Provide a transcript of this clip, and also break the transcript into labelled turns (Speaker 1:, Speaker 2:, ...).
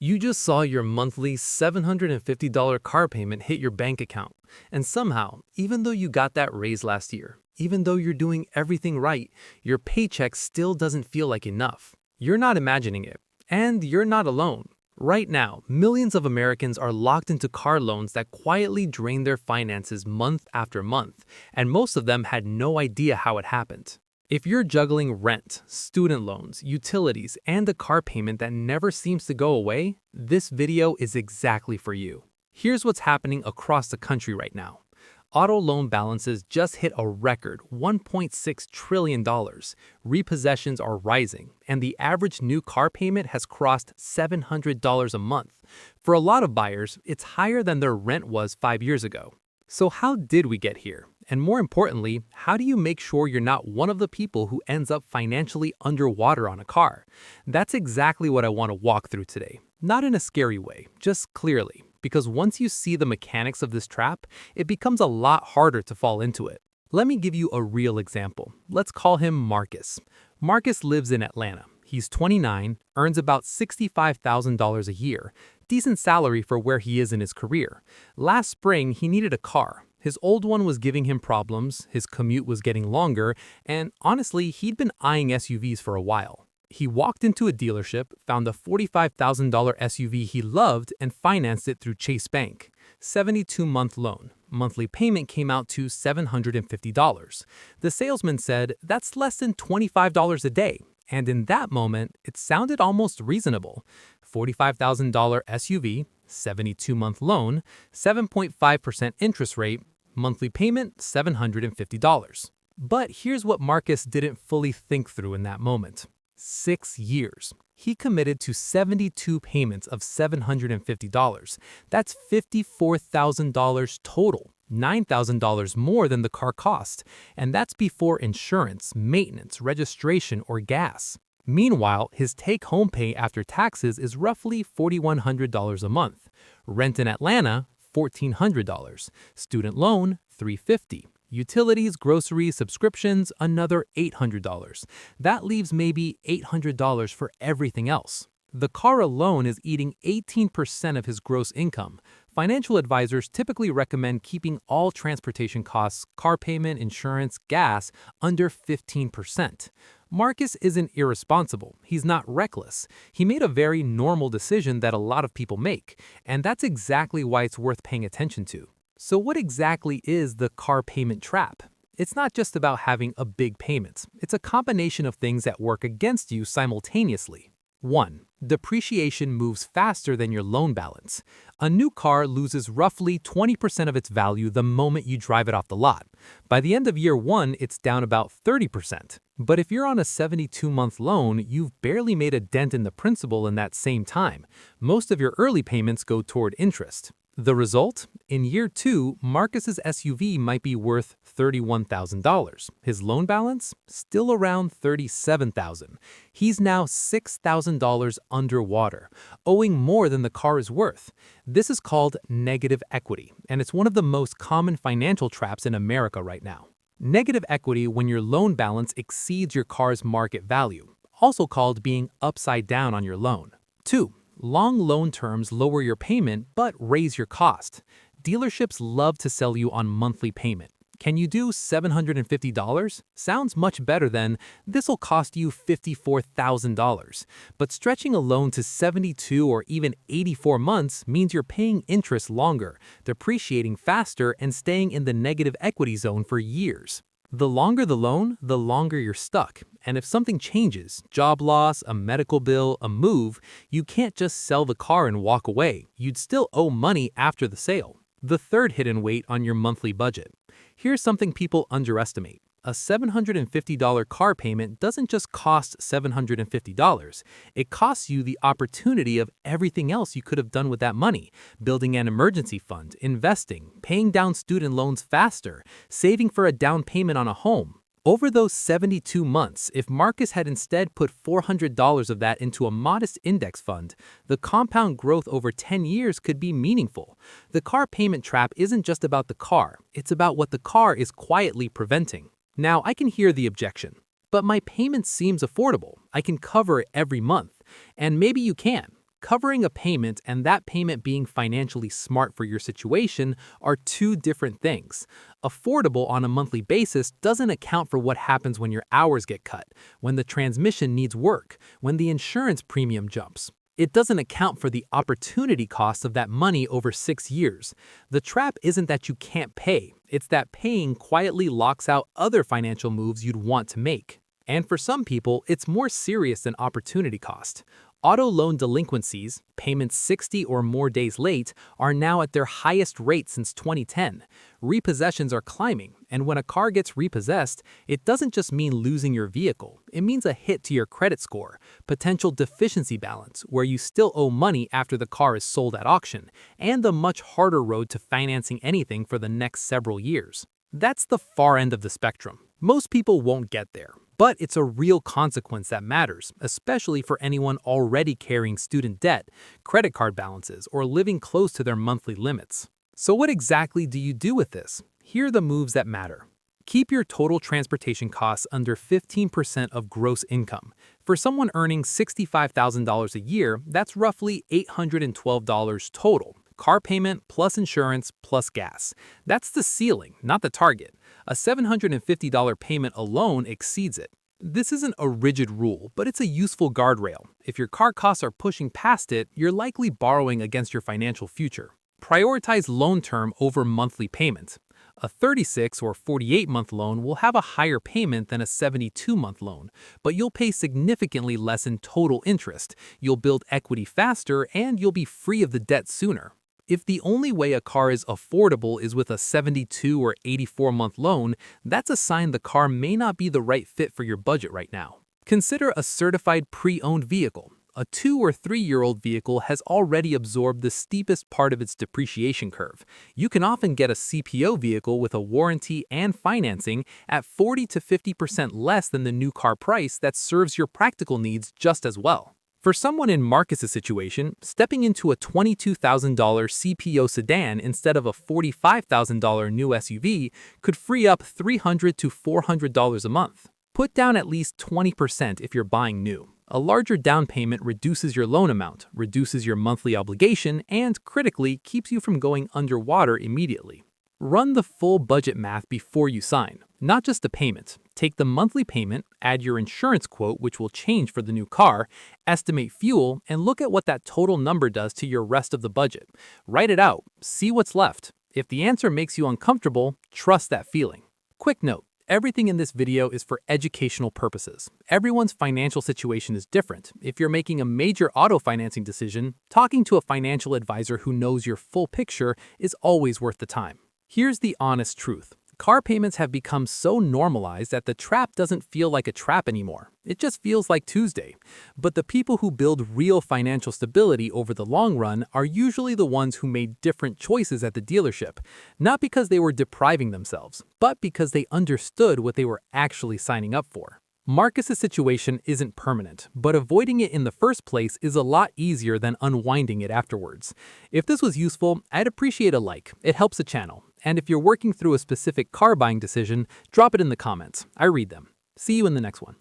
Speaker 1: You just saw your monthly $750 car payment hit your bank account. And somehow, even though you got that raise last year, even though you're doing everything right, your paycheck still doesn't feel like enough. You're not imagining it. And you're not alone. Right now, millions of Americans are locked into car loans that quietly drain their finances month after month, and most of them had no idea how it happened. If you're juggling rent, student loans, utilities, and a car payment that never seems to go away, this video is exactly for you. Here's what's happening across the country right now. Auto loan balances just hit a record $1.6 trillion. Repossessions are rising, and the average new car payment has crossed $700 a month. For a lot of buyers, it's higher than their rent was 5 years ago. So how did we get here? And more importantly, how do you make sure you're not one of the people who ends up financially underwater on a car? That's exactly what I want to walk through today. Not in a scary way, just clearly. Because once you see the mechanics of this trap, it becomes a lot harder to fall into it. Let me give you a real example. Let's call him Marcus. Marcus lives in Atlanta. He's 29, earns about $65,000 a year, decent salary for where he is in his career. Last spring, he needed a car. His old one was giving him problems, his commute was getting longer, and honestly, he'd been eyeing SUVs for a while. He walked into a dealership, found a $45,000 SUV he loved, and financed it through Chase Bank. 72-month loan. Monthly payment came out to $750. The salesman said, "That's less than $25 a day." And in that moment, it sounded almost reasonable. $45,000 SUV, 72-month loan, 7.5% interest rate, monthly payment $750. But here's what Marcus didn't fully think through in that moment. 6 years. He committed to 72 payments of $750. That's $54,000 total. $9,000 more than the car cost, and that's before insurance, maintenance, registration, or gas. Meanwhile, his take-home pay after taxes is roughly $4,100 a month. Rent in Atlanta, $1,400. Student loan, $350. Utilities, groceries, subscriptions, another $800. That leaves maybe $800 for everything else. The car alone is eating 18% of his gross income. Financial advisors typically recommend keeping all transportation costs, car payment, insurance, gas, under 15%. Marcus isn't irresponsible. He's not reckless. He made a very normal decision that a lot of people make, and that's exactly why it's worth paying attention to. So what exactly is the car payment trap? It's not just about having a big payment. It's a combination of things that work against you simultaneously. 1. Depreciation moves faster than your loan balance. A new car loses roughly 20% of its value the moment you drive it off the lot. By the end of year 1, it's down about 30%. But if you're on a 72-month loan, you've barely made a dent in the principal in that same time. Most of your early payments go toward interest. The result? In year 2, Marcus's SUV might be worth $31,000. His loan balance? Still around $37,000. He's now $6,000 underwater, owing more than the car is worth. This is called negative equity, and it's one of the most common financial traps in America right now. Negative equity when your loan balance exceeds your car's market value, also called being upside down on your loan. 2. Long loan terms lower your payment but raise your cost. Dealerships love to sell you on monthly payment. Can you do $750? Sounds much better than, "This'll cost you $54,000. But stretching a loan to 72 or even 84 months means you're paying interest longer, depreciating faster, and staying in the negative equity zone for years. The longer the loan, the longer you're stuck. And if something changes, job loss, a medical bill, a move, you can't just sell the car and walk away. You'd still owe money after the sale. The third hidden weight on your monthly budget. Here's something people underestimate. A $750 car payment doesn't just cost $750. It costs you the opportunity of everything else you could have done with that money. Building an emergency fund, investing, paying down student loans faster, saving for a down payment on a home. Over those 72 months, if Marcus had instead put $400 of that into a modest index fund, the compound growth over 10 years could be meaningful. The car payment trap isn't just about the car, it's about what the car is quietly preventing. Now, I can hear the objection. But my payment seems affordable. I can cover it every month. And maybe you can. Covering a payment and that payment being financially smart for your situation are two different things. Affordable on a monthly basis doesn't account for what happens when your hours get cut, when the transmission needs work, when the insurance premium jumps. It doesn't account for the opportunity cost of that money over 6 years. The trap isn't that you can't pay, it's that paying quietly locks out other financial moves you'd want to make. And for some people, it's more serious than opportunity cost. Auto loan delinquencies, payments 60 or more days late, are now at their highest rate since 2010. Repossessions are climbing, and when a car gets repossessed, it doesn't just mean losing your vehicle. It means a hit to your credit score, potential deficiency balance, where you still owe money after the car is sold at auction, and a much harder road to financing anything for the next several years. That's the far end of the spectrum. Most people won't get there. But it's a real consequence that matters, especially for anyone already carrying student debt, credit card balances, or living close to their monthly limits. So what exactly do you do with this? Here are the moves that matter. Keep your total transportation costs under 15% of gross income. For someone earning $65,000 a year, that's roughly $812 total. Car payment plus insurance plus gas. That's the ceiling, not the target. A $750 payment alone exceeds it. This isn't a rigid rule, but it's a useful guardrail. If your car costs are pushing past it, you're likely borrowing against your financial future. Prioritize loan term over monthly payment. A 36 or 48-month loan will have a higher payment than a 72-month loan, but you'll pay significantly less in total interest, you'll build equity faster, and you'll be free of the debt sooner. If the only way a car is affordable is with a 72 or 84-month loan, that's a sign the car may not be the right fit for your budget right now. Consider a certified pre-owned vehicle. A 2 or 3-year-old vehicle has already absorbed the steepest part of its depreciation curve. You can often get a CPO vehicle with a warranty and financing at 40 to 50% less than the new car price that serves your practical needs just as well. For someone in Marcus's situation, stepping into a $22,000 CPO sedan instead of a $45,000 new SUV could free up $300 to $400 a month. Put down at least 20% if you're buying new. A larger down payment reduces your loan amount, reduces your monthly obligation, and critically keeps you from going underwater immediately. Run the full budget math before you sign, not just the payment. Take the monthly payment, add your insurance quote, which will change for the new car, estimate fuel, and look at what that total number does to your rest of the budget. Write it out, see what's left. If the answer makes you uncomfortable, trust that feeling. Quick note. Everything in this video is for educational purposes. Everyone's financial situation is different. If you're making a major auto financing decision, talking to a financial advisor who knows your full picture is always worth the time. Here's the honest truth. Car payments have become so normalized that the trap doesn't feel like a trap anymore. It just feels like Tuesday. But the people who build real financial stability over the long run are usually the ones who made different choices at the dealership, not because they were depriving themselves, but because they understood what they were actually signing up for. Marcus's situation isn't permanent, but avoiding it in the first place is a lot easier than unwinding it afterwards. If this was useful, I'd appreciate a like. It helps the channel. And if you're working through a specific car buying decision, drop it in the comments. I read them. See you in the next one.